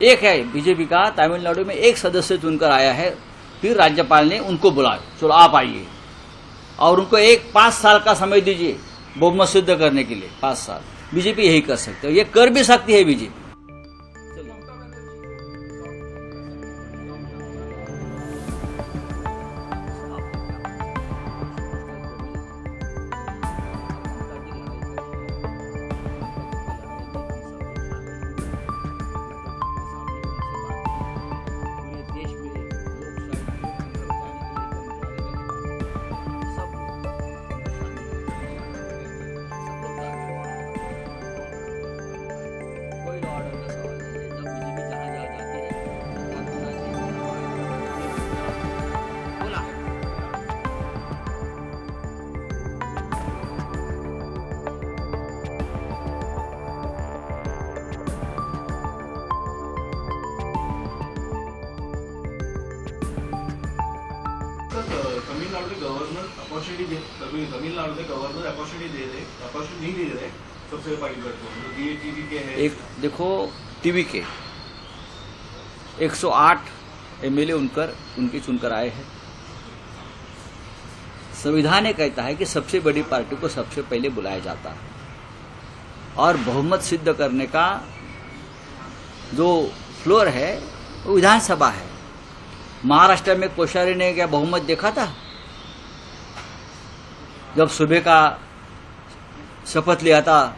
एक है बीजेपी का तमिलनाडु में एक सदस्य चुनकर आया है, फिर राज्यपाल ने उनको बुलाया, चलो आप आइए और उनको 5 साल का समय दीजिए बहुमत सिद्ध करने के लिए। 5 साल बीजेपी यही कर सकते है, ये कर भी सकती है बीजेपी। तमिलनाडु के गवर्नर अपॉर्चुनिटी नहीं दे रहे सबसे बड़ी बात टीवी के है। एक देखो टीवी के 108 एमएलए उनकी चुनकर आए हैं। संविधान ये कहता है कि सबसे बड़ी पार्टी को सबसे पहले बुलाया जाता है और बहुमत सिद्ध करने का जो फ्लोर है वो विधानसभा है। महाराष्ट्र में कोश्यारी ने क्या बहुमत देखा था? जब सुबह का शपथ लिया था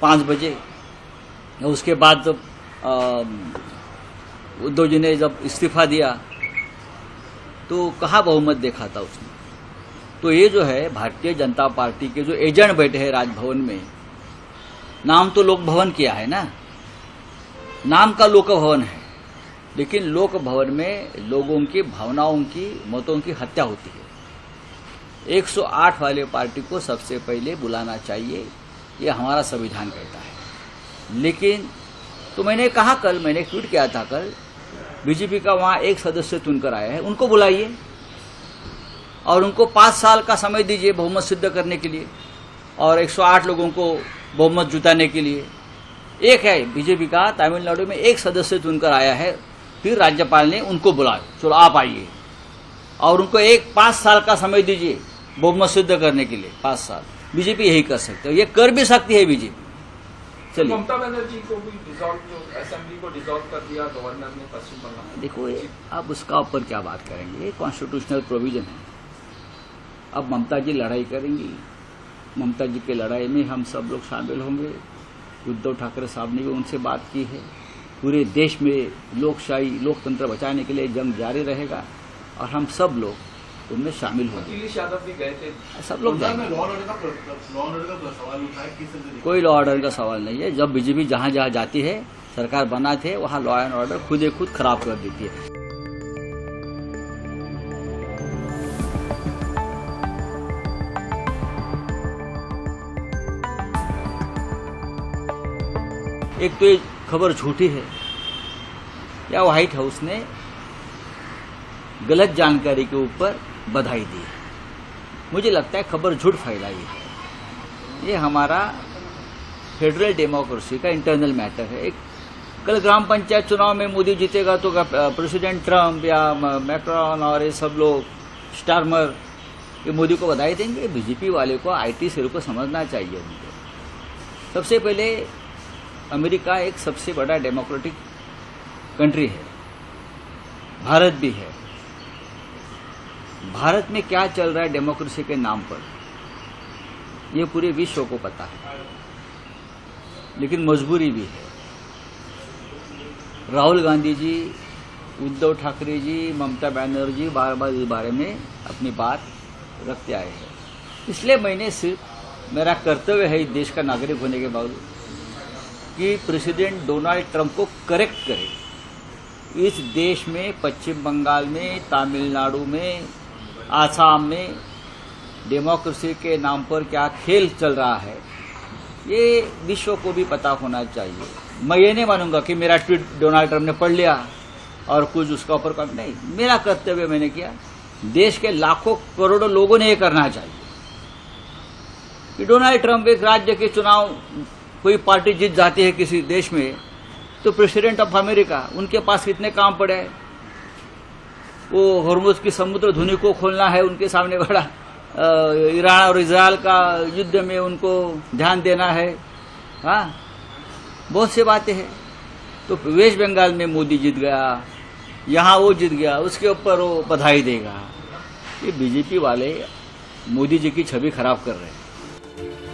5 बजे, उसके बाद जब उद्धव जी ने जब इस्तीफा दिया तो कहाँ बहुमत देखा था उसने? तो ये जो है भारतीय जनता पार्टी के जो एजेंट बैठे हैं राजभवन में, नाम तो लोक भवन किया है ना, नाम का लोक भवन है, लेकिन लोक भवन में लोगों की भावनाओं की मतों की हत्या होती है। 108 वाले पार्टी को सबसे पहले बुलाना चाहिए, ये हमारा संविधान कहता है। लेकिन तो मैंने कहा कल, मैंने ट्वीट किया था कल, बीजेपी का वहां एक सदस्य चुनकर आया है, उनको बुलाइए और उनको 5 साल का समय दीजिए बहुमत सिद्ध करने के लिए और 108 लोगों को बहुमत जुटाने के लिए। एक है बीजेपी का तमिलनाडु में एक सदस्य चुनकर आया है, फिर राज्यपाल ने उनको बुलाया, चलो आप आइए और उनको 5 साल का समय दीजिए बहुमत सिद्ध करने के लिए। 5 साल बीजेपी यही कर सकते है, ये कर भी सकती है बीजेपी। चलिए, ममता बनर्जी को भी असेंबली को डिसॉल्व कर दिया गवर्नर ने पश्चिम बंगाल। देखो अब उसका ऊपर क्या बात करेंगे, ये कॉन्स्टिट्यूशनल प्रोविजन है। अब ममता जी लड़ाई करेंगी, ममता जी की लड़ाई में हम सब लोग शामिल होंगे। उद्धव ठाकरे साहब ने भी उनसे बात की है। पूरे देश में लोकशाही लोकतंत्र बचाने के लिए जंग जारी रहेगा और हम सब लोग उनमें शामिल होंगे। अखिलेश यादव भी गए थे, सब लोग जाएंगे। लॉ ऑर्डर का सवाल उठा है, किस कोई लॉ ऑर्डर का सवाल नहीं है। जब बीजेपी जहां जहां जाती है, सरकार बनाते है, वहां लॉ एंड ऑर्डर खुद खराब कर देती है। एक तो ये खबर झूठी है या व्हाइट हाउस ने गलत जानकारी के ऊपर बधाई दी है। मुझे लगता है खबर झूठ फैलाई है। ये हमारा फेडरल डेमोक्रेसी का इंटरनल मैटर है। एक कल ग्राम पंचायत चुनाव में मोदी जीतेगा तो प्रेसिडेंट ट्रम्प या मैक्रॉन और ये सब लोग स्टारमर ये मोदी को बधाई देंगे? बीजेपी वाले को आईटी सेल को समझना चाहिए। उनको सबसे पहले अमेरिका एक सबसे बड़ा डेमोक्रेटिक कंट्री है, भारत भी है। भारत में क्या चल रहा है डेमोक्रेसी के नाम पर, ये पूरे विश्व को पता है, लेकिन मजबूरी भी है। राहुल गांधी जी, उद्धव ठाकरे जी, ममता बनर्जी बार बार इस बारे में अपनी बात रखते आए हैं। इसलिए मैंने सिर्फ मेरा कर्तव्य है इस देश का नागरिक होने के बावजूद कि प्रेसिडेंट डोनाल्ड ट्रंप को करेक्ट करें। इस देश में, पश्चिम बंगाल में, तमिलनाडु में, आसाम में डेमोक्रेसी के नाम पर क्या खेल चल रहा है, ये विश्व को भी पता होना चाहिए। मैं ये नहीं मानूंगा कि मेरा ट्वीट डोनाल्ड ट्रंप ने पढ़ लिया और कुछ उसका ऊपर काम नहीं। मेरा कर्तव्य मैंने किया, देश के लाखों करोड़ों लोगों ने ये करना चाहिए कि डोनाल्ड ट्रंप एक राज्य के चुनाव कोई पार्टी जीत जाती है किसी देश में तो प्रेसिडेंट ऑफ अमेरिका, उनके पास कितने काम पड़े हैं। वो हॉर्मुज की समुद्र धुनी को खोलना है उनके सामने बड़ा, ईरान और इजराइल का युद्ध में उनको ध्यान देना है। हाँ, बहुत सी बातें हैं। तो वेस्ट बंगाल में मोदी जीत गया, यहाँ वो जीत गया, उसके ऊपर वो बधाई देगा। ये बीजेपी वाले मोदी जी की छवि खराब कर रहे हैं।